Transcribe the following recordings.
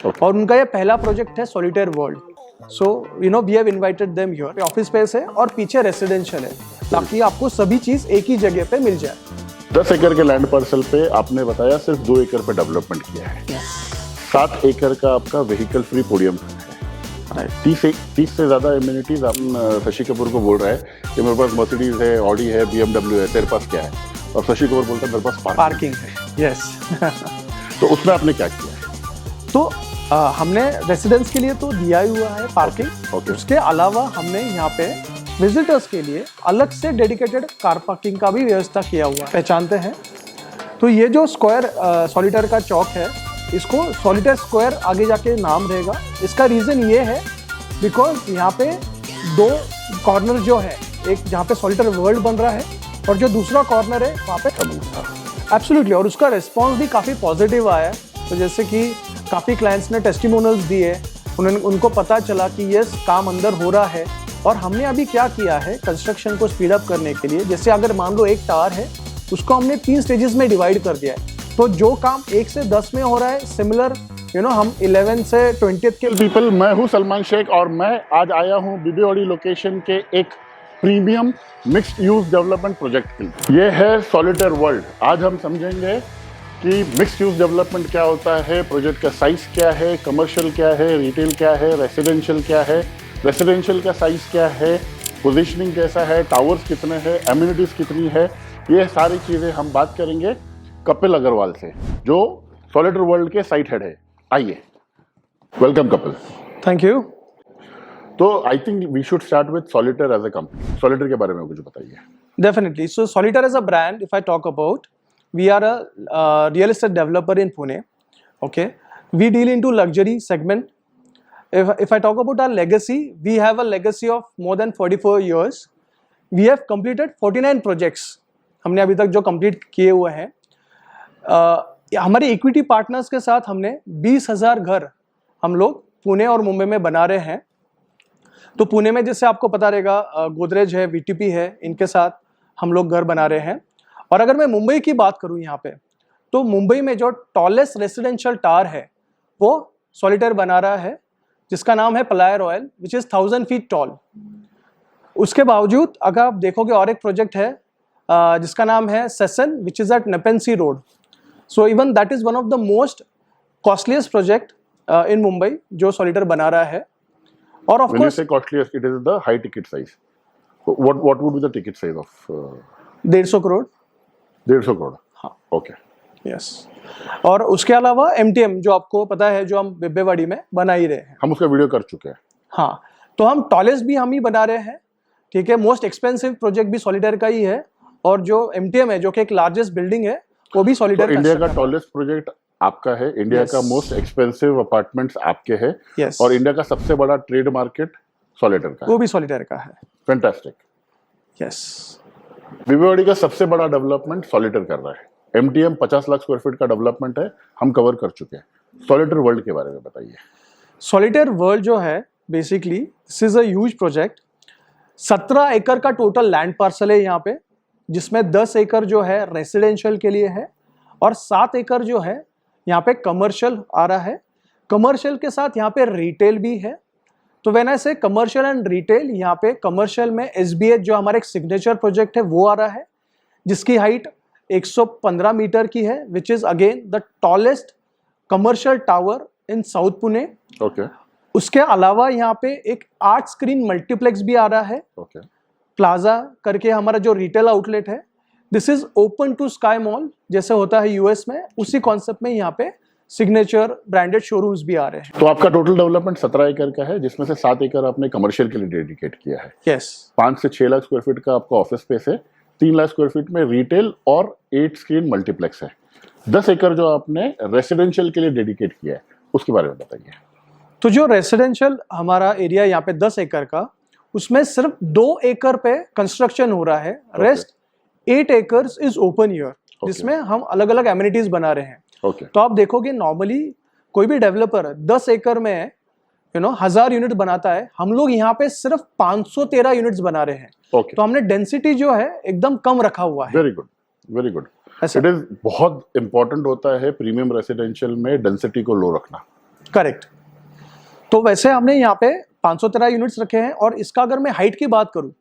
और उनका ये पहला प्रोजेक्ट है solitaire world. So you know we have invited them here. Office space है और पीछे रेसिडेंशियल है, ताकि आपको सभी चीज एक ही जगह पे मिल जाए। 10 एकड़ के लैंड पार्सल पे आपने बताया सिर्फ 2 एकड़ पे डेवलपमेंट किया है। 7 एकड़ का आपका व्हीकल फ्री पोडियम है। 30 से ज्यादा एमिनिटीज। आप शशि कपूर को बोल रहा है कि मेरे पास मर्सिडीज है, ऑडी है, BMW है, तेरे पास क्या है? और शशि कपूर बोलता है मेरे पास पार्किंग है। यस। तो उसमें आपने क्या किया है? तो हमने रेसिडेंट्स के लिए तो दिया ही हुआ है पार्किंग। उसके अलावा हमने यहाँ पे विजिटर्स के लिए अलग से डेडिकेटेड कार पार्किंग का भी व्यवस्था किया हुआ है। पहचानते हैं तो ये जो स्क्वायर सॉलिटेयर का चौक है, इसको सॉलिटेयर स्क्वायर आगे जाके नाम रहेगा। इसका रीज़न ये है बिकॉज यहाँ पे 2 कॉर्नर जो है, एक जहाँ पे सॉलिटेयर वर्ल्ड बन रहा है और जो दूसरा कॉर्नर है वहाँ पे एब्सोल्युटली। और उसका रिस्पॉन्स भी काफ़ी पॉजिटिव आया है। तो जैसे कि काफ़ी क्लाइंट्स ने टेस्टिमोनियल्स दिए, उनको पता चला कि ये काम अंदर हो रहा है। और हमने अभी क्या किया है कंस्ट्रक्शन को स्पीड अप करने के लिए, जैसे अगर मान लो एक टावर है, उसको हमने 3 स्टेजेस में डिवाइड कर दिया है। तो जो काम 1 से 10 में हो रहा है, सिमिलर हम 11 से 20 के पीपल। मैं हूँ सलमान शेख और मैं आज आया हूँ बीबीओडी लोकेशन के एक premium mixed use development project के लिए। ये है सॉलिटेयर वर्ल्ड। आज हम समझेंगे कि मिक्स्ड यूज डेवलपमेंट क्या होता है, प्रोजेक्ट का साइज क्या है, कमर्शियल क्या है, रिटेल क्या है, रेसिडेंशियल क्या है, रेसिडेंशियल का साइज क्या है, पोजीशनिंग कैसा है, टावर्स कितने हैं, एम्यूनिटीज कितनी है। ये सारी चीज़ें हम बात करेंगे कपिल अग्रवाल से, जो सॉलिटेयर वर्ल्ड के साइट हेड है। आइए, वेलकम कपिल। Thank you. तो I think we should start with Solitaire as a company. Solitaire के बारे में कुछ बताइए। Definitely. So Solitaire as a brand, if I talk about, we are a real estate developer in Pune. Okay, we deal into luxury segment. If I talk about our legacy, we have a legacy of more than 44 years. We have completed 49 projects. हमने अभी तक जो complete किए हुए हैं, हमारे equity partners के साथ हमने 20,000 घर हम लोग पुणे और मुंबई में बना रहे हैं। तो पुणे में जैसे आपको पता रहेगा गोदरेज है, VTP है, इनके साथ हम लोग घर बना रहे हैं। और अगर मैं मुंबई की बात करूं यहाँ पे, तो मुंबई में जो टॉलेस्ट रेसिडेंशियल टावर है वो सॉलिटेयर बना रहा है, जिसका नाम है Palais Royale, which is 1000 feet tall. उसके बावजूद अगर आप देखोगे और एक प्रोजेक्ट है जिसका नाम है सेसन, which is at Nepean Sea Road. So even that is one of the most costliest project in Mumbai जो सॉलिटेयर बना रहा है। और of course costliest, it is the high ticket size. What would be the ticket size of 150 crore. 150 crore. हाँ, okay, yes. और उसके अलावा MTM जो आपको पता है, जो हम बिब्बेवाड़ी में बना ही रहे हैं, हम उसका वीडियो कर चुके हैं। हाँ, तो हम टॉलेस्ट भी हम ही बना रहे हैं। ठीक है, मोस्ट एक्सपेंसिव प्रोजेक्ट भी सॉलिटेयर का ही है। और जो MTM है, जो कि एक लार्जेस्ट बिल्डिंग है, वो भी सॉलिटेयर। इंडिया का टॉलेस्ट प्रोजेक्ट आपका है, इंडिया का मोस्ट एक्सपेंसिव अपार्टमेंट्स आपके हैं, और इंडिया का सबसे बड़ा ट्रेड मार्केट सॉलिटेयर का, वो भी सॉलिटेयर का है। फैंटास्टिक। यस। बीबीओडी का सबसे बड़ा डेवलपमेंट सॉलिटेयर कर रहा है। MTM 50 लाख स्क्वायर फीट का डेवलपमेंट है, हम कवर कर चुके हैं। सॉलिटेयर वर्ल्ड के बारे में बताइए। सॉलिटेयर वर्ल्ड जो है basically this is a huge project. 17 एकड़ का टोटल लैंड पार्सल है यहाँ पे, जिसमें 10 एकड़ जो है रेसिडेंशियल के लिए है और 7 एकड़ जो है यहाँ पे कमर्शियल आ रहा है। कमर्शियल के साथ यहाँ पे रिटेल भी है। तो व्हेन आई से कमर्शियल एंड रिटेल, यहाँ पे कमर्शियल में SBH जो हमारा एक सिग्नेचर प्रोजेक्ट है वो आ रहा है, जिसकी हाइट 115 मीटर की है, which is again the tallest commercial tower in south Pune. Okay. उसके अलावा यहाँ पे एक 8 स्क्रीन मल्टीप्लेक्स भी आ रहा है। ओके। प्लाजा करके हमारा जो रिटेल आउटलेट है, this is open to sky mall, जैसे होता है US में, उसी कॉन्सेप्ट में यहाँ पे सिग्नेचर ब्रांडेड शोरूम्स भी आ रहे हैं। तो आपका टोटल डेवलपमेंट 17 एकड़ का है, जिसमें से 7 एकड़ आपने कमर्शियल के लिए डेडिकेट किया है। यस। 5 से 6 लाख स्क्वायर फीट का आपका ऑफिस स्पेस है, 3 लाख स्क्वायर फीट में रिटेल और 8 स्क्रीन मल्टीप्लेक्स है। 10 एकड़ जो आपने रेसिडेंशियल के लिए डेडिकेट किया है, उसके बारे में बताइए। तो जो रेसिडेंशियल हमारा एरिया यहाँ पे 10 एकड़ का, उसमें सिर्फ 2 एकड़ पे कंस्ट्रक्शन हो रहा है। Rest 8 acres is open year, जिसमें हम अलग अलग एमिनिटीज बना रहे हैं। तो आप देखोगे नॉर्मली कोई भी डेवलपर 10 एकड़ में 1000 यूनिट बनाता है, हम लोग यहाँ पे सिर्फ 513 यूनिट्स बना रहे हैं। तो हमने डेंसिटी जो है एकदम कम रखा हुआ है। Very good, very good. It is बहुत इंपॉर्टेंट होता है प्रीमियम रेसिडेंशियल में डेंसिटी को लो रखना। करेक्ट। तो वैसे हमने यहाँ पे 513 यूनिट्स रखे हैं, और इसका अगर मैं हाइट की बात करूँ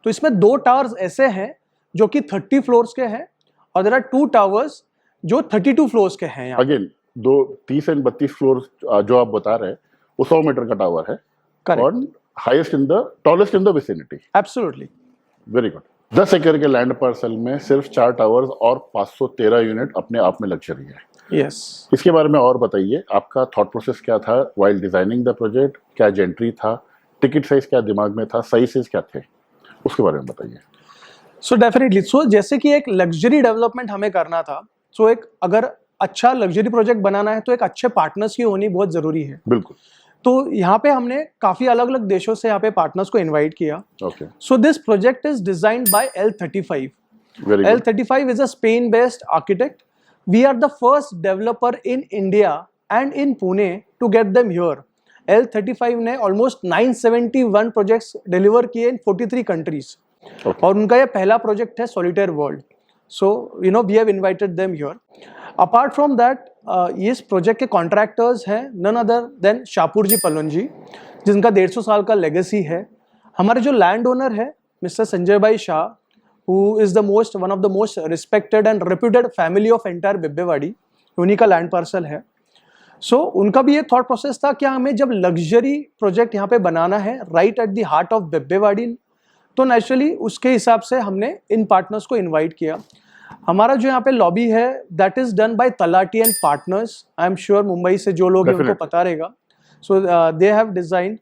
तो इसमें 2 टावर्स ऐसे हैं जो कि 30 फ्लोर्स के हैं, और देयर आर 2 टावर्स जो 32 फ्लोर्स के हैं। यहाँ अगेन 30 एंड 32 फ्लोर जो आप बता रहे हैं वो 100 मीटर का टावर है, और highest in the tallest in the vicinity. Absolutely. Very good. 10 एकड़ के लैंड पार्सल में सिर्फ 4 टावर्स और 513 यूनिट अपने आप में लग्जरी है। यस। इसके बारे में और बताइए, आपका थॉट प्रोसेस क्या था वाइल डिजाइनिंग द प्रोजेक्ट? क्या जेंट्री था, टिकट साइज क्या दिमाग में था, साइजेस क्या थे, उसके बारे में बताइए। सो डेफिनेटली, सो जैसे कि एक लग्जरी डेवलपमेंट हमें करना था, सो एक अगर अच्छा लग्जरी प्रोजेक्ट बनाना है तो एक अच्छे पार्टनर्स की होनी बहुत जरूरी है। बिल्कुल। तो यहाँ पे हमने काफी अलग अलग देशों से यहाँ पे पार्टनर्स को इनवाइट किया। Okay. So this project is designed by L35। Very good. L35 is a Spain-based architect. We are the first developer in India and in Pune to get them here. L35 ने almost 971 projects deliver किए in 43 countries. Okay. और उनका ये पहला project है Solitaire World. So you know we have invited them here. Apart from that, इस project के contractors हैं none other than Shapoorji Pallonji, जिनका 150 साल का लेगेसी है। हमारे जो लैंड ओनर है मिस्टर संजय भाई Shah, who is one of the most respected and reputed family of entire बिब्बेवाड़ी, उन्हीं का लैंड पार्सल है। सो उनका भी ये थॉट प्रोसेस था कि हमें जब लग्जरी प्रोजेक्ट यहाँ पे बनाना है right at the heart of Bibwewadi, तो नेचुरली उसके हिसाब से हमने इन पार्टनर्स को इनवाइट किया। हमारा जो यहाँ पे लॉबी है that is done by Talati and partners. I am sure Mumbai से जो लोग हैं उनको पता रहेगा। सो दे हैव डिजाइन।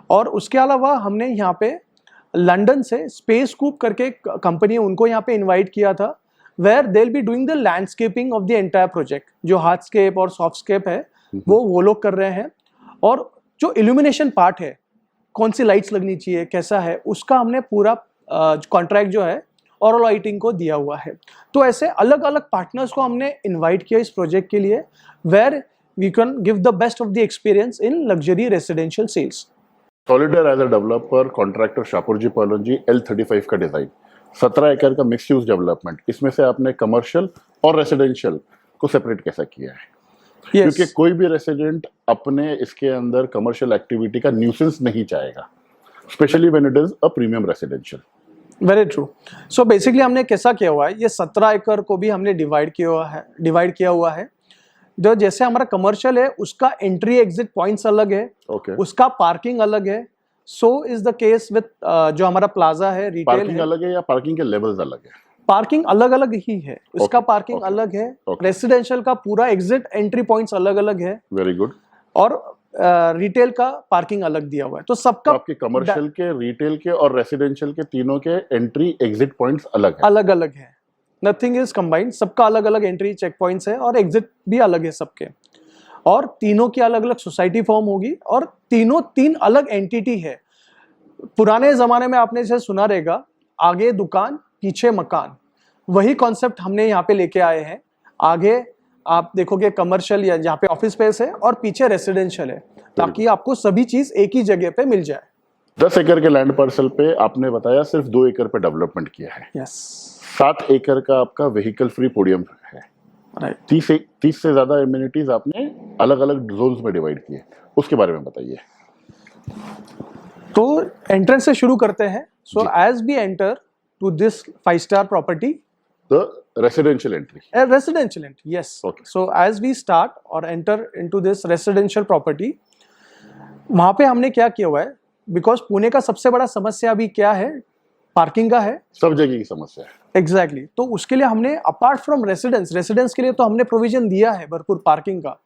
और उसके अलावा हमने यहाँ पे लंदन से स्पेस कूप करके कंपनी, उनको यहाँ पे इनवाइट किया था, where they will be doing the landscaping of the entire project. जो हार्डस्केप और सॉफ्टस्केप है वो लोग कर रहे हैं, और जो इल्यूमिनेशन पार्ट है, कौन सी लाइट्स लगनी चाहिए, कैसा है, उसका हमने पूरा कॉन्ट्रैक्ट जो है और लाइटिंग को दिया हुआ है। तो ऐसे अलग अलग पार्टनर्स को हमने इनवाइट किया इस प्रोजेक्ट के लिए, where we can give the best of the experience in luxury residential sales. Solitaire as a developer, contractor Shapoorji Pallonji, L35 का डिजाइन, 17 एकड़ का मिक्स यूज डेवलपमेंट, इसमें से आपने कमर्शियल और रेसिडेंशियल को सेपरेट कैसा किया है? Yes. क्योंकि कोई भी रेसिडेंट अपने इसके अंदर कमर्शियल एक्टिविटी का न्यूसेंस नहीं चाहेगा, specially when it is a premium residential. Very true. So basically हमने कैसा किया हुआ है, ये 17 एकड़ को भी हमने डिवाइड किया हुआ है। जो जैसे हमारा कमर्शियल है उसका एंट्री एग्जिट पॉइंट्स अलग है, okay. उसका पार्किंग अलग है। So is the case with जो हमारा प्लाजा है, रिटेल पार्किंग अलग है या पार्किंग के लेवल्स अलग है? पार्किंग अलग अलग ही है, उसका पार्किंग okay. अलग है। okay. रेसिडेंशियल का पूरा एग्जिट एंट्री पॉइंट्स अलग अलग है। Very good. और रिटेल का पार्किंग अलग दिया हुआ है। तो सबका तो आपके कमर्शियल के, रिटेल के और रेसिडेंशियल के तीनों के एंट्री एग्जिट पॉइंट्स अलग है? अलग अलग है, नथिंग इज कंबाइंड। सबका अलग अलग एंट्री चेक पॉइंट्स है और एग्जिट भी अलग है सबके। और तीनों की अलग अलग सोसाइटी फॉर्म होगी, और तीनों 3 अलग एंटिटी है। पुराने जमाने में आपने इसे सुना रहेगा, आगे दुकान पीछे मकान, वही कॉन्सेप्ट हमने यहाँ पे लेके आए हैं। आगे आप देखोगे कमर्शियल या जहाँ पे ऑफिस स्पेस है, और पीछे रेसिडेंशियल है, ताकि आपको सभी चीज एक ही जगह पे मिल जाए। 10 एकड़ के लैंड पार्सल पे आपने बताया सिर्फ 2 एकड़ पे डेवलपमेंट किया है। यस। 7 एकड़ का आपका व्हीकल फ्री पोडियम है। राइट। 30 से ज्यादा एमिनिटीज आपने अलग अलग जोन्स में डिवाइड किए, उसके बारे में बताइए। तो एंट्रेंस से शुरू करते हैं। So as we enter to this 5-star property, the residential entry. A residential entry, yes. Okay. So as we start or enter into this residential property, वहाँ पे हमने क्या किया हुआ है, बिकॉज पुणे का सबसे बड़ा समस्या अभी क्या है, पार्किंग का है। सब जगह की समस्या है। एग्जैक्टली। तो उसके लिए हमने अपार्ट फ्रॉम रेसिडेंस के लिए तो हमने प्रोविजन दिया है भरपूर पार्किंग का।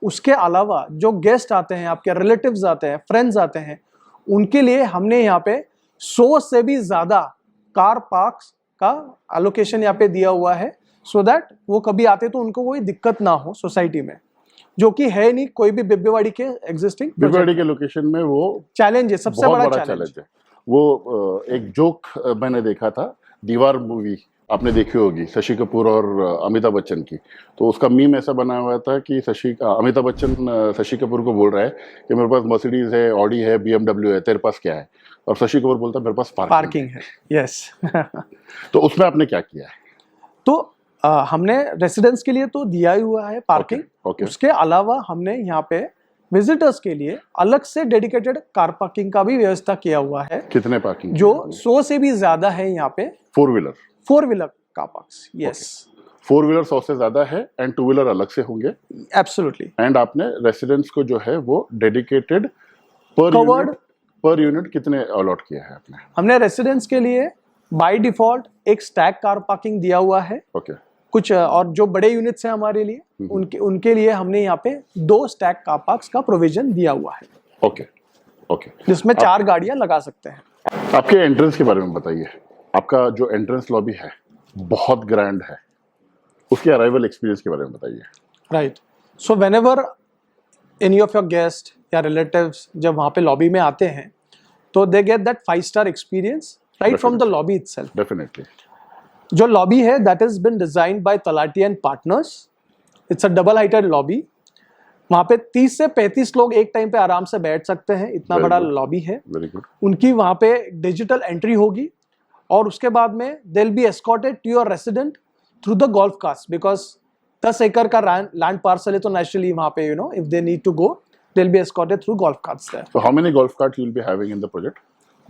उसके अलावा जो गेस्ट आते हैं, आपके रिलेटिव्स आते हैं, फ्रेंड्स आते हैं, उनके लिए हमने यहाँ पे 100 से भी ज्यादा कार पार्क्स का एलोकेशन यहाँ पे दिया हुआ है, सो दैट वो कभी आते तो उनको कोई दिक्कत ना हो सोसाइटी में, जो कि है नहीं कोई भी बिब्बेवाड़ी के एग्जिस्टिंग। बिब्बेवाड़ी के लोकेशन में वो चैलेंज है, सबसे बड़ा चैलेंज है। वो एक जोक मैंने देखा था, दीवार मूवी आपने देखी होगी, शशि कपूर और अमिताभ बच्चन की। तो उसका मीम ऐसा बना हुआ था कि अमिताभ बच्चन शशि कपूर को बोल रहा है कि मेरे पास मर्सिडीज है, ऑडी है, BMW है, तेरे पास क्या है? और शशि कपूर बोलता है मेरे पास पार्किंग है। यस। तो उसमें आपने क्या किया है? तो हमने रेसिडेंस के लिए तो दिया ही हुआ है पार्किंग। Okay. उसके अलावा हमने यहाँ पे विजिटर्स के लिए अलग से डेडिकेटेड कार पार्किंग का भी व्यवस्था किया हुआ है, कितने पार्किंग जो 100 से भी ज्यादा है यहाँ पे। 4 wheeler car parks, yes. 4 wheeler 100 से ज्यादा है एंड 2 व्हीलर अलग से होंगे। एब्सोल्युटली। एंड आपने रेसिडेंट्स को जो है वो डेडिकेटेड पर यूनिट कितने अलॉट किया है आपने? हमने रेसिडेंट्स के लिए बाय डिफॉल्ट एक स्टैक कार पार्किंग दिया हुआ है। ओके। कुछ और जो बड़े यूनिट्स हैं हमारे लिए, उनके लिए हमने यहाँ पे 2 स्टैक कार पार्क्स का प्रोविजन दिया हुआ है। Okay okay. जिसमें 4 गाड़ियां लगा सकते हैं। आपके एंट्रेंस के बारे में बताइए। आपका जो एंट्रेंस लॉबी है बहुत ग्रैंड है, उसके अराइवल एक्सपीरियंस के बारे में बताइए। Right. So whenever any of your guest या रिलेटिव्स जब वहाँ पे लॉबी में आते हैं तो they get that five star experience right from the lobby itself. Definitely. जो लॉबी है that is been designed by Talati and partners. It's a double heighted lobby. वहाँ पे 30 से 35 लोग एक टाइम पे आराम से बैठ सकते हैं, इतना बड़ा लॉबी है। Very good. उनकी वहाँ पे डिजिटल एंट्री होगी और उसके बाद में they will be escorted to your resident through the golf carts, because 10 एकड़ का लैंड पार्सल है तो नेचुरली वहाँ पे if they need to go they will be escorted through golf carts there. So how many golf carts you will be having in the project?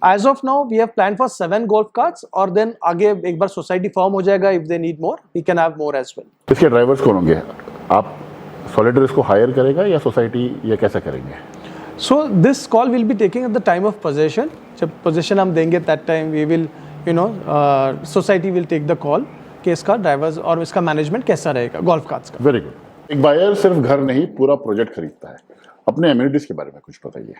As of now, we have planned for 7 golf carts और then आगे एक बार society form हो जाएगा, if they need more, we can have more as well. इसके drivers कौन होंगे? आप सॉलिडर इसको हायर करेगा या सोसाइटी, ये कैसे करेंगे? So this call will be taking at the time of possession. जब possession हम देंगे that time we will society will take the call कि इसका ड्राइवर्स और इसका मैनेजमेंट कैसा रहेगा गोल्फ कार्ट्स का। Very good. एक बायर सिर्फ घर नहीं पूरा प्रोजेक्ट खरीदता है, अपने एमिनिटीज के बारे में कुछ बताइए।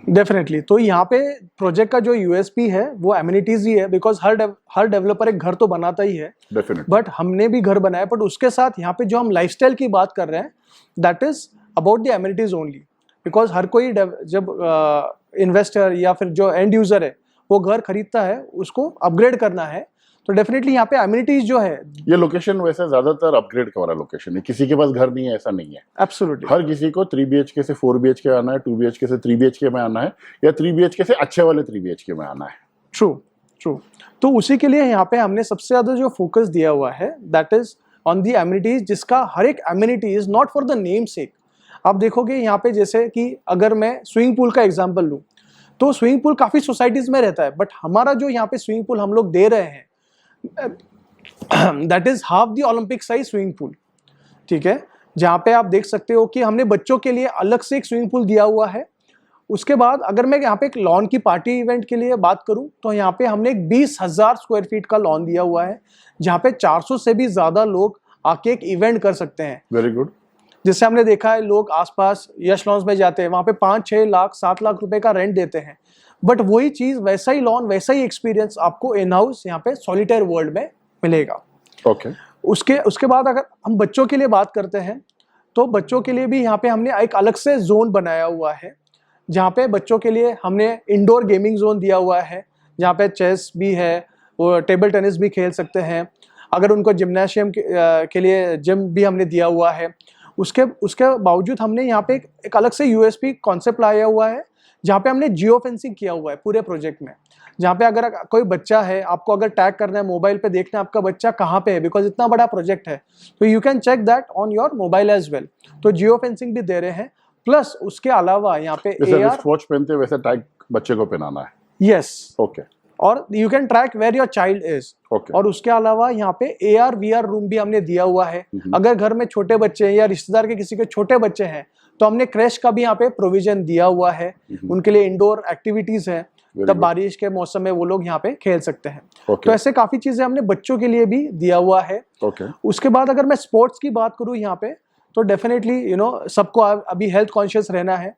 डेफिनेटली। तो यहाँ पे प्रोजेक्ट का जो यूएसपी है वो एमिनिटीज ही है, बिकॉज हर डेवलपर एक घर तो बनाता ही है। डेफिनेटली। बट हमने भी घर बनाया, बट उसके साथ यहाँ पे जो हम लाइफस्टाइल की बात कर रहे हैं that is about the amenities only, because हर कोई जब इन्वेस्टर या फिर जो एंड यूजर है वो घर खरीदता है, उसको अपग्रेड करना है, तो डेफिनेटली यहाँ पे एमिनिटीज जो है। ये लोकेशन वैसे ज्यादातर अपग्रेड का वाला लोकेशन है, किसी के पास घर नहीं है ऐसा नहीं है। एब्सोल्युटली। हर किसी को 3 BHK से 4 BHK आना है, 2 BHK से 3 BHK में आना है, या 3 BHK से अच्छे वाले 3 BHK में आना है। ट्रू। तो उसी के लिए यहाँ पे हमने सबसे ज्यादा जो फोकस दिया हुआ है that is on the amenities, जिसका हर एक amenity is not for the name सेक। आप देखोगे यहाँ पे जैसे कि अगर मैं स्विमिंग पूल का एग्जाम्पल लूँ तो स्विमिंग पूल काफी सोसाइटीज में रहता है, बट हमारा जो यहाँ पे स्विमिंग पूल हम लोग दे रहे हैं that is half the Olympic size swimming pool. ठीक है, जहाँ पे आप देख सकते हो कि हमने बच्चों के लिए अलग से एक स्विमिंग पूल दिया हुआ है। उसके बाद अगर मैं यहाँ पे एक लॉन की पार्टी इवेंट के लिए बात करूं तो यहाँ पे हमने एक 20,000 स्क्वायर फीट का लॉन दिया हुआ है, जहाँ पे 400 से भी ज्यादा लोग आके एक इवेंट कर सकते हैं। Very good. जिससे हमने देखा है लोग आसपास यश लॉन्स में जाते हैं, वहाँ पे 5-6 लाख 7 लाख रुपए का रेंट देते हैं, बट वही चीज वैसा ही लॉन वैसा ही एक्सपीरियंस आपको इन हाउस यहाँ पे सॉलिटेयर वर्ल्ड में मिलेगा। ओके। उसके बाद अगर हम बच्चों के लिए बात करते हैं तो बच्चों के लिए भी यहाँ पे हमने एक अलग से जोन बनाया हुआ है, जहाँ पे बच्चों के लिए हमने इंडोर गेमिंग जोन दिया हुआ है, जहाँ पे चेस भी है, वो टेबल टेनिस भी खेल सकते हैं। अगर उनको जिम्नाशियम के लिए जिम भी हमने दिया हुआ है। उसके बावजूद हमने यहाँ पे एक अलग से यूएसपी कॉन्सेप्ट लाया हुआ है, जहाँ पे हमने जियो फेंसिंग किया हुआ है पूरे प्रोजेक्ट में, जहाँ पे अगर कोई बच्चा है, आपको अगर टैग करना है, मोबाइल पे देखना है आपका बच्चा कहाँ पे है, बिकॉज इतना बड़ा प्रोजेक्ट है, तो you can check that on your mobile as well. तो जियो फेंसिंग भी दे रहे हैं, प्लस उसके अलावा यहाँ पे AR वॉच पहनते हैं वैसे टैग बच्चे को पहनाना है। यस। ओके। और you can track where your child is. और उसके अलावा यहाँ पे AR VR रूम भी हमने दिया हुआ है। अगर घर में छोटे बच्चे हैं या रिश्तेदार के किसी के छोटे बच्चे हैं तो हमने क्रैश का भी यहाँ पे प्रोविजन दिया हुआ है, उनके लिए इंडोर एक्टिविटीज है, तब बारिश के मौसम में वो लोग यहाँ पे खेल सकते हैं। तो ऐसे काफी चीजें हमने बच्चों के लिए भी दिया हुआ है। उसके बाद अगर मैं स्पोर्ट्स की बात करूँ यहाँ पे तो डेफिनेटली सबको अभी हेल्थ कॉन्शियस रहना है,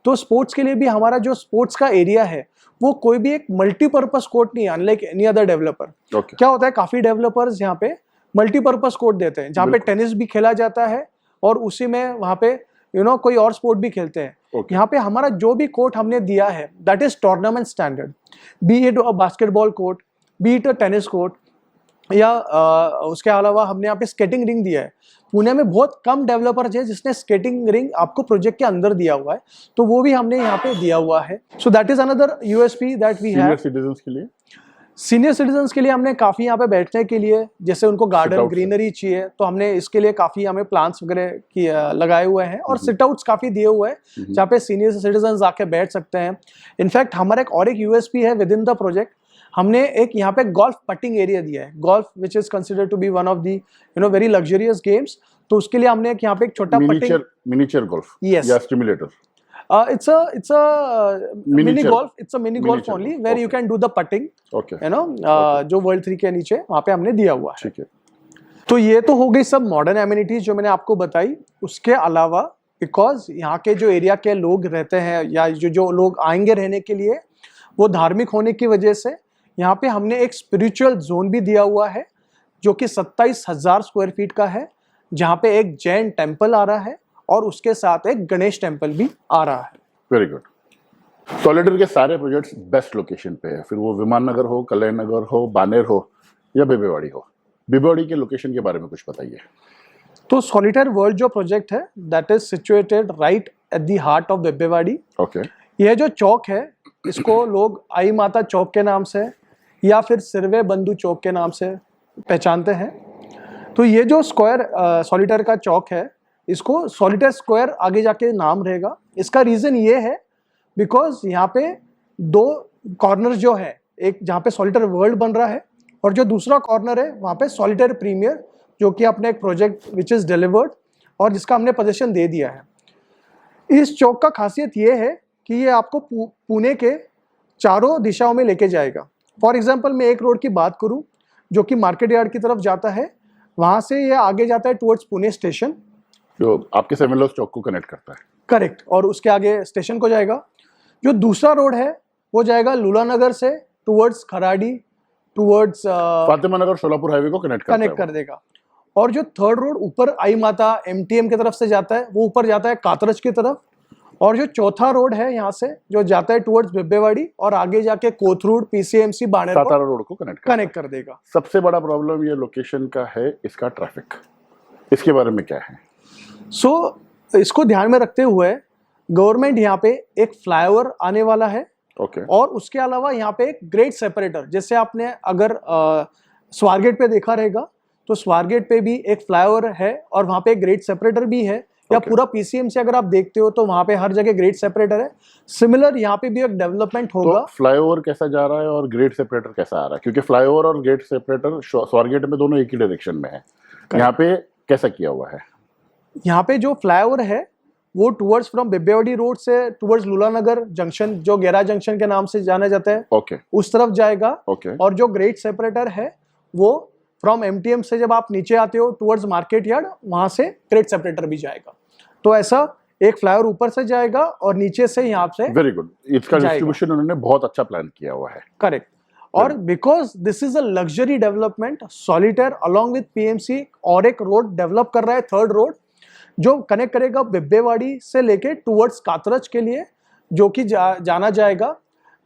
तो स्पोर्ट्स के लिए भी हमारा जो स्पोर्ट्स का एरिया है वो कोई भी एक मल्टीपर्पज कोर्ट नहीं है, अनलाइक एनी अदर डेवलपर। क्या होता है, काफी डेवलपर्स यहाँ पे मल्टीपर्पज कोर्ट देते हैं जहाँ पे टेनिस भी खेला जाता है और उसी में वहाँ पे कोई और स्पोर्ट भी खेलते हैं। यहाँ पे हमारा जो भी कोर्ट हमने दिया है that is tournament standard, B it a basketball court, B it a tennis court, या उसके अलावा हमने यहाँ पे स्केटिंग रिंग दिया है। पुणे में बहुत कम डेवलपर्स है जिसने स्केटिंग रिंग आपको प्रोजेक्ट के अंदर दिया हुआ है, तो वो भी हमने यहाँ पे दिया हुआ है। So that is another USP that we have. Citizens के लिए सीनियर सिटीजन्स के लिए हमने काफ़ी यहाँ पे बैठने के लिए, जैसे उनको गार्डन Sit-outs ग्रीनरी चाहिए, तो हमने इसके लिए काफ़ी हमें प्लांट्स वगैरह लगाए हुए हैं और सिट आउट्स काफ़ी दिए हुए हैं जहाँ पे सीनियर सिटीजन्स आके बैठ सकते हैं। इनफैक्ट हमारा एक यूएसपी है विद इन द प्रोजेक्ट, हमने एक यहाँ पे गोल्फ पटिंग एरिया दिया है, golf which is considered to be one of the very luxurious games. तो उसके लिए हमने एक यहाँ पे एक छोटा मिनीचर गोल्फ Yes. या stimulator. it's a mini Miniature. golf, it's a mini golf Miniature only golf. where you Okay. can do the putting, okay, जो वर्ल्ड 3 के नीचे वहाँ पे हमने दिया हुआ है। ठीक है। तो ये तो हो गई सब मॉडर्न एमिनिटीज जो मैंने आपको बताई। उसके अलावा बिकॉज यहाँ के जो एरिया के लोग रहते हैं या जो लोग आएंगे रहने के लिए, वो धार्मिक होने की वजह से यहाँ पे हमने एक स्पिरिचुअल जोन भी दिया हुआ है जो कि 27,000 स्क्वायर फीट का है, जहाँ पे एक जैन टेम्पल आ रहा है और उसके साथ एक गणेश टेम्पल भी आ रहा है। Very good. सॉलिडर के सारे प्रोजेक्ट्स बेस्ट लोकेशन पे है, फिर वो विमान नगर हो, कल्याण नगर हो, बानेर हो या बेबेवाड़ी हो। बेबेवाड़ी के लोकेशन के बारे में कुछ बताइए। तो सॉलिटर वर्ल्ड जो प्रोजेक्ट है that is situated right at the heart of Bibwewadi. Okay, यह जो चौक है इसको लोग आई माता चौक के नाम से या फिर सिरवे बंधु चौक के नाम से पहचानते हैं। तो ये जो स्क्वायर सॉलिटर का चौक है, इसको सॉलिटर स्क्वायर आगे जाके नाम रहेगा। इसका रीज़न ये है बिकॉज यहाँ पे दो कॉर्नर जो है, एक जहाँ पे सॉलिटर वर्ल्ड बन रहा है और जो दूसरा कॉर्नर है वहाँ पे सॉलिटर प्रीमियर, जो कि अपने एक प्रोजेक्ट विच इज़ डिलीवर्ड और जिसका हमने पोजीशन दे दिया है। इस चौक का खासियत ये है कि ये आपको पुणे के चारों दिशाओं में लेके जाएगा। फॉर एग्जांपल मैं एक रोड की बात करूं जो कि मार्केट यार्ड की तरफ जाता है, वहां से ये आगे जाता है टुवर्ड्स पुणे स्टेशन, जो आपके सेमिलर चौक को कनेक्ट करता है। करेक्ट, और उसके आगे स्टेशन को जाएगा। जो दूसरा रोड है वो जाएगा लूलानगर से टुवर्ड्स खराडी, टुवर्ड्स फातिमा नगर सोलापुर हाईवे को कनेक्ट कर देगा। और जो थर्ड रोड ऊपर आई माता एमटीएम की तरफ से जाता है, वो ऊपर जाता है कातरज की तरफ। और जो चौथा रोड है यहाँ से जो जाता है टुवर्ड्स बेबेवाड़ी और आगे जाके कोथरूड, पीसीएमसी, बाणेर सातारा रोड को कनेक्ट कर देगा। सबसे बड़ा प्रॉब्लम ये लोकेशन का है, इसका ट्रैफिक। इसके बारे में क्या है? सो इसको ध्यान में रखते हुए गवर्नमेंट यहाँ पे एक फ्लाईओवर आने वाला है। ओके, और उसके अलावा यहाँ पे एक ग्रेड सेपरेटर, जैसे आपने अगर स्वारगेट पे देखा रहेगा तो स्वारगेट पे भी एक फ्लाईओवर है और वहाँ पे एक ग्रेड सेपरेटर भी है। या पूरा पीसीएम से अगर आप देखते हो तो वहाँ पे हर जगह ग्रेड सेपरेटर है। सिमिलर यहाँ पे भी एक डेवलपमेंट होगा। तो फ्लाईओवर कैसा जा रहा है और ग्रेड सेपरेटर कैसा आ रहा है? क्योंकि फ्लाईओवर और ग्रेड सेपरेटर स्वारगेट में दोनों एक ही डायरेक्शन में है, यहाँ पे कैसा किया हुआ है? यहाँ पे जो फ्लाईओवर है वो टुवर्ड्स फ्रॉम बेबेवाड़ी रोड से टुवर्ड्स लूलानगर जंक्शन, जो गेरा जंक्शन के नाम से जाना जाता है, ओके, उस तरफ जाएगा। ओके, और जो ग्रेड सेपरेटर है वो फ्रॉम एमटीएम से जब आप नीचे आते हो टुवर्ड्स मार्केट यार्ड, वहां से ग्रेड सेपरेटर भी जाएगा। तो ऐसा एक फ्लाईओवर ऊपर से जाएगा और नीचे से यहाँ से। वेरी गुड, इसका डिस्ट्रीब्यूशन उन्होंने बहुत अच्छा प्लान किया हुआ है। करेक्ट। और because this is a luxury development, solitaire along with PMC और एक रोड डेवलप कर रहा है, थर्ड रोड, जो कनेक्ट करेगा बेब्बेवाड़ी से लेके टुवर्ड्स कातरज के लिए, जो कि जाना जाएगा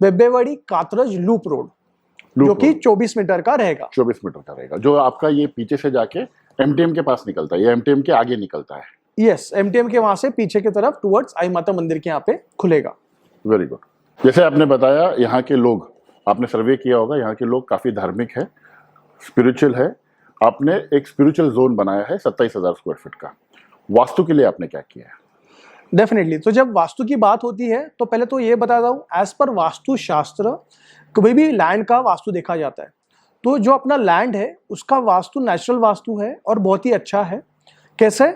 बेब्बेवाड़ी कातरज लूप रोड, जो कि 24 मीटर का रहेगा। 24 मीटर का रहेगा, जो आपका ये पीछे से जाके एमटीएम के पास निकलता है या एमटीएम के आगे निकलता है? यस, एमटीएम के वहां से पीछे की तरफ टुवर्ड्स आई माता मंदिर के यहाँ पे खुलेगा। Very good. जैसे आपने बताया यहाँ के लोग, आपने सर्वे किया होगा, यहाँ के लोग काफी धार्मिक है, स्पिरिचुअल है। आपने एक स्पिरिचुअल जोन बनाया है 27,000 स्क्वायर फीट का। वास्तु के लिए आपने क्या किया है? डेफिनेटली, तो जब वास्तु की बात होती है तो पहले तो ये बता दूं, एज पर वास्तु शास्त्र कभी भी लैंड का वास्तु देखा जाता है। तो जो अपना लैंड है उसका वास्तु नेचुरल वास्तु है और बहुत ही अच्छा है। कैसे?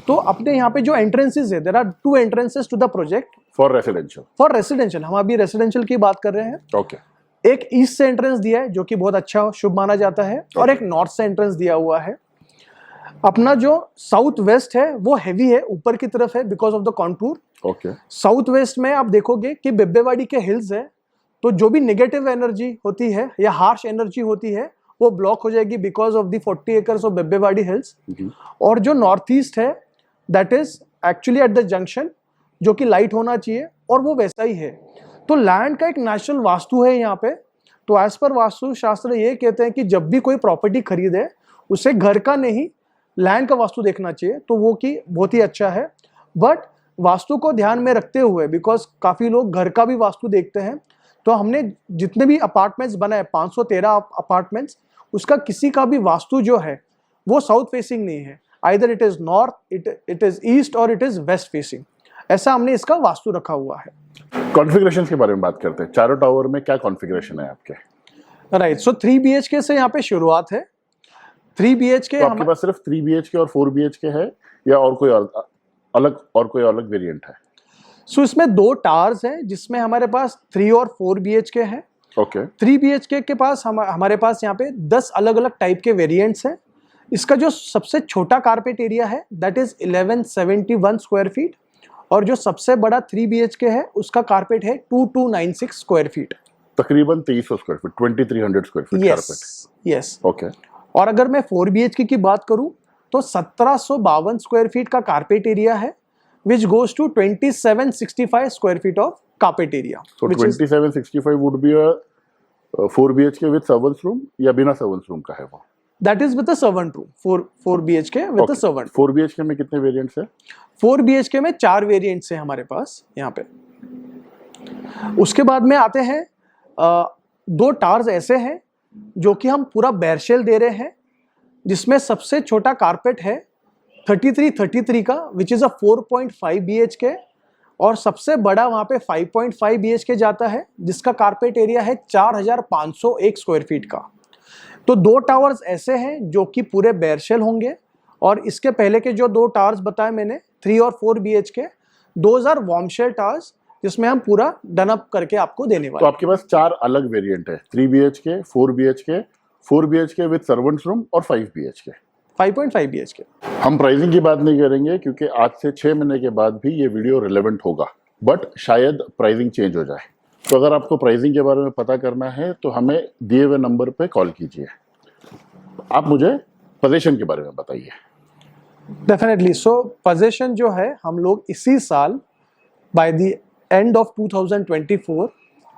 तो अपने यहाँ पे जो एंट्रेंसेस है, there are 2 entrances to the project for residential. For residential, हम अभी रेसिडेंशियल की बात कर रहे हैं। ओके, एक ईस्ट से एंट्रेंस दिया है जो कि बहुत अच्छा शुभ माना जाता है, और एक नॉर्थ से एंट्रेंस दिया हुआ है। अपना जो साउथ वेस्ट है वो हैवी है, ऊपर की तरफ है because of the contour. Okay, south west में आप देखोगे कि बेब्बेवाड़ी के हिल्स है, तो जो भी नेगेटिव एनर्जी होती है या हार्श एनर्जी होती है वो ब्लॉक हो जाएगी because of the 40 acres of Bibwewadi hills. और जो नॉर्थ ईस्ट है that is actually at the junction, जो कि लाइट होना चाहिए, और वो वैसा ही है। तो लैंड का एक नेचुरल वास्तु है यहाँ पे। तो एज पर वास्तु शास्त्र ये कहते हैं कि जब भी कोई प्रॉपर्टी खरीदे उसे घर का नहीं लैंड का वास्तु देखना चाहिए, तो वो कि बहुत ही अच्छा है। बट वास्तु को ध्यान में रखते हुए, बिकॉज काफ़ी लोग घर का भी वास्तु देखते हैं, तो हमने जितने भी अपार्टमेंट्स बनाए 513 अपार्टमेंट्स, उसका किसी का भी वास्तु जो है वो साउथ फेसिंग नहीं है, either it is north, it is east और इट इज वेस्ट फेसिंग, ऐसा हमने इसका वास्तु रखा हुआ है। कॉन्फ़िगरेशन के बारे में बात करते हैं, चारों टावर में क्या कॉन्फ़िगरेशन है आपके? राइट, सो 3 BHK से यहाँ पे शुरुआत है। 3 BHK तो आपके पास सिर्फ 3 BHK और 4 BHK है या और कोई अलग वेरिएंट है? सो इसमें 2 टावर्स हैं जिसमें हमारे पास 3 और 4 BHK है। ओके। 3 BHK के पास हमारे पास यहाँ पे 10 अलग अलग टाइप के वेरिएंट्स हैं। इसका जो सबसे छोटा कारपेट एरिया है दैट इज 1171 स्क्वायर फीट, और जो सबसे बड़ा 3 BHK है उसका कारपेट है 2296 स्क्वायर फीट, तकरीबन 2300 square feet, 2300 square feet carpet. Yes. Okay. और अगर मैं 4 BHK की बात करूं तो 1752 स्क्वायर फीट का कारपेट एरिया है, which goes to 2765 square feet of carpet area. So 2765 would be a 4 BHK with servants room या बिना servants room का है वो? That is with a servant room. 4 BHK with a servant. 4 BHK में कितने variants हैं? 4 BHK में 4 variants हैं हमारे पास यहाँ पे। उसके बाद में आते हैं 2 टावर्स ऐसे हैं जो कि हम पूरा बेयरशेल दे रहे हैं, जिसमें सबसे छोटा कारपेट है 3333 का विच इज़ अ 4.5 BHK, और सबसे बड़ा वहाँ पे 5.5 BHK जाता है जिसका कारपेट एरिया है 4501 स्क्वायर फीट का। तो 2 टावर्स ऐसे हैं जो कि पूरे बेयरशेल होंगे, और इसके पहले के जो 2 टावर्स बताए मैंने 3 और 4 BHK, those are warm shell towers जिसमें हम पूरा डन अप करके आपको देने वाले। तो आपके पास 4 अलग वेरिएंट है, 3 BHK, 4 BHK, 4 BHK with servants room और 5 BHK, 5.5 BHK। हम प्राइसिंग की बात नहीं करेंगे क्योंकि आज से 6 महीने के बाद भी ये वीडियो रिलेवेंट होगा, बट शायद प्राइसिंग चेंज हो जाए। तो अगर आपको प्राइसिंग के बारे में पता करना है तो हमें दिए हुए नंबर पे कॉल कीजिए। आप मुझे पोजीशन के बारे में बताइए। डेफिनेटली। सो पोजीशन जो है हम लोग इसी साल by the end of 2024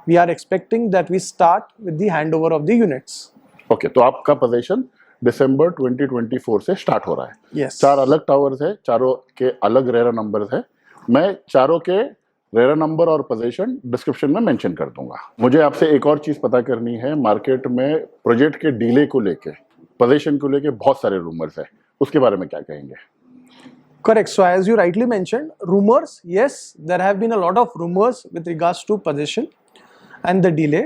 we are expecting that we start with the handover of the units. Okay, तो आपका पोजीशन दिसंबर 2024 से स्टार्ट हो रहा है। Yes. 4 अलग टावर्स है, चारों के अलग रेरा नंबर है। मैं चारों के रेरा नंबर और पोजीशन डिस्क्रिप्शन में मेंशन कर दूंगा। मुझे आपसे एक और चीज पता करनी है, मार्केट में प्रोजेक्ट के डिले को लेके, पोजीशन को लेके बहुत सारे रूमर्स है, उसके बारे में क्या कहेंगे? Correct. So as you rightly mentioned, rumors, yes, there have been a lot of rumors with regards to position and the delay.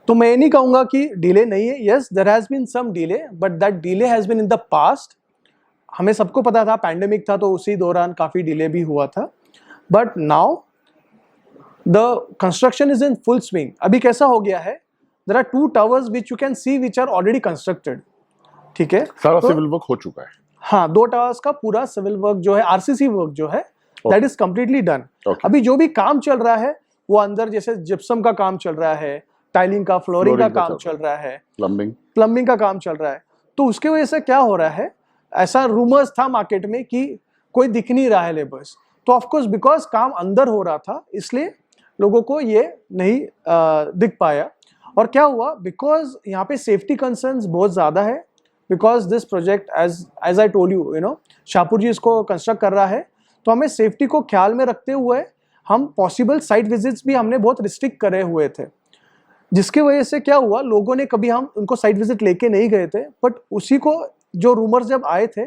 तो मैं ये नहीं कहूँगा कि डिले नहीं है, yes, there has been some delay, but that delay has been in the past. हमें सबको पता था पैंडेमिक था तो उसी दौरान काफ़ी डिले भी हुआ था, but now the construction is in full swing. अभी कैसा हो गया है, there are 2 towers which you can see which are already constructed. ठीक है, सारा तो सिविल वर्क हो चुका है। हाँ, 2 टावर्स का पूरा सिविल वर्क जो है, आरसीसी वर्क जो है, दैट इज कम्प्लीटली डन। अभी जो भी काम चल रहा है वो अंदर जैसे जिप्सम का काम चल रहा है, टाइलिंग का, फ्लोरिंग का काम चल रहा है, प्लम्बिंग का काम चल रहा है। तो उसके वजह से क्या हो रहा है, ऐसा रूमर्स था मार्केट में कि कोई दिख नहीं रहा है लेबर्स, तो ऑफकोर्स बिकॉज काम अंदर हो रहा था इसलिए लोगों को ये नहीं दिख पाया। और क्या हुआ, बिकॉज यहाँ पे सेफ्टी कंसर्न्स बहुत ज़्यादा है, because this project as I told you know Shapoorji इसको कंस्ट्रक्ट कर रहा है, तो हमें सेफ्टी को ख्याल में रखते हुए हम पॉसिबल साइट विजिट्स भी हमने बहुत रिस्ट्रिक्ट करे हुए थे, जिसकी वजह से क्या हुआ, लोगों ने कभी हम उनको साइट विजिट लेके नहीं गए थे। बट उसी को जो रूमर्स जब आए थे,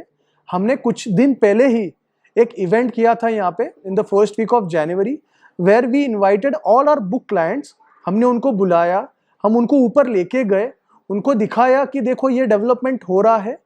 हमने कुछ दिन पहले ही एक इवेंट किया था यहाँ पे in the first week of January, where we invited all our book clients. हमने उनको बुलाया, हम उनको ऊपर लेके गए, उनको दिखाया कि देखो ये डेवलपमेंट हो रहा है।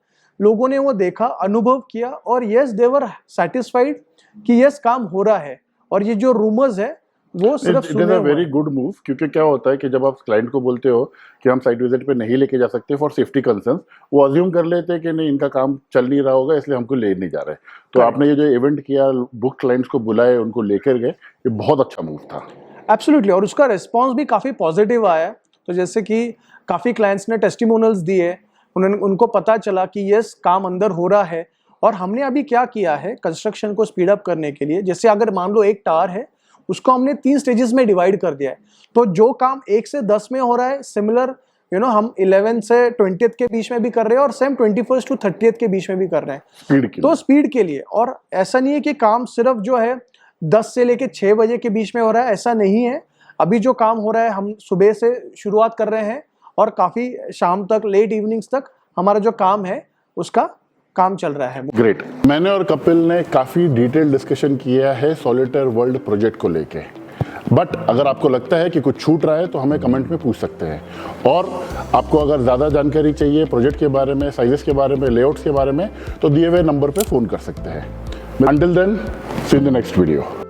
लोगों ने वो देखा, अनुभव किया, और यस दे वर सेटिस्फाइड कि यस काम हो रहा है, और ये जो रूमर्स है वो सिर्फ सुने हुए। वेरी गुड मूव, क्योंकि क्या होता है कि जब आप क्लाइंट को बोलते हो कि हम साइट विजिट पे नहीं लेके जा सकते फॉर सेफ्टी कंसर्न्स, वो अज्यूम कर लेते हैं कि नहीं इनका काम चल नहीं रहा होगा इसलिए हमको ले नहीं जा रहे। तो आपने ये जो इवेंट किया, बुक क्लाइंट्स को बुलाए, उनको लेकर गए, ये बहुत अच्छा मूव था। एब्सोल्युटली, और उसका रिस्पॉन्स भी काफ़ी पॉजिटिव आया। तो जैसे कि काफ़ी क्लाइंट्स ने टेस्टिमोनियल्स दिए, उनको पता चला कि यस काम अंदर हो रहा है। और हमने अभी क्या किया है कंस्ट्रक्शन को स्पीड अप करने के लिए, जैसे अगर मान लो एक टावर है उसको हमने 3 स्टेजेस में डिवाइड कर दिया है, तो जो काम 1 से 10 में हो रहा है, सिमिलर हम 11 से 20th के बीच में भी कर रहे हैं, और सेम 21st to 30th के बीच में भी कर रहे हैं, तो स्पीड के लिए। और ऐसा नहीं है कि काम सिर्फ जो है 10 से लेके 6 बजे के बीच में हो रहा है, ऐसा नहीं है। अभी जो काम हो रहा है हम सुबह से शुरुआत कर रहे हैं और काफ़ी शाम तक लेट इवनिंग्स तक हमारा जो काम है उसका काम चल रहा है। ग्रेट। मैंने और कपिल ने काफ़ी डिटेल डिस्कशन किया है सॉलिटेयर वर्ल्ड प्रोजेक्ट को लेके, बट अगर आपको लगता है कि कुछ छूट रहा है तो हमें कमेंट में पूछ सकते हैं। और आपको अगर ज़्यादा जानकारी चाहिए प्रोजेक्ट के बारे में, साइजेस के बारे में, लेआउट्स के बारे में, तो दिए हुए नंबर पे फ़ोन कर सकते हैं। Until then, see you in the next video.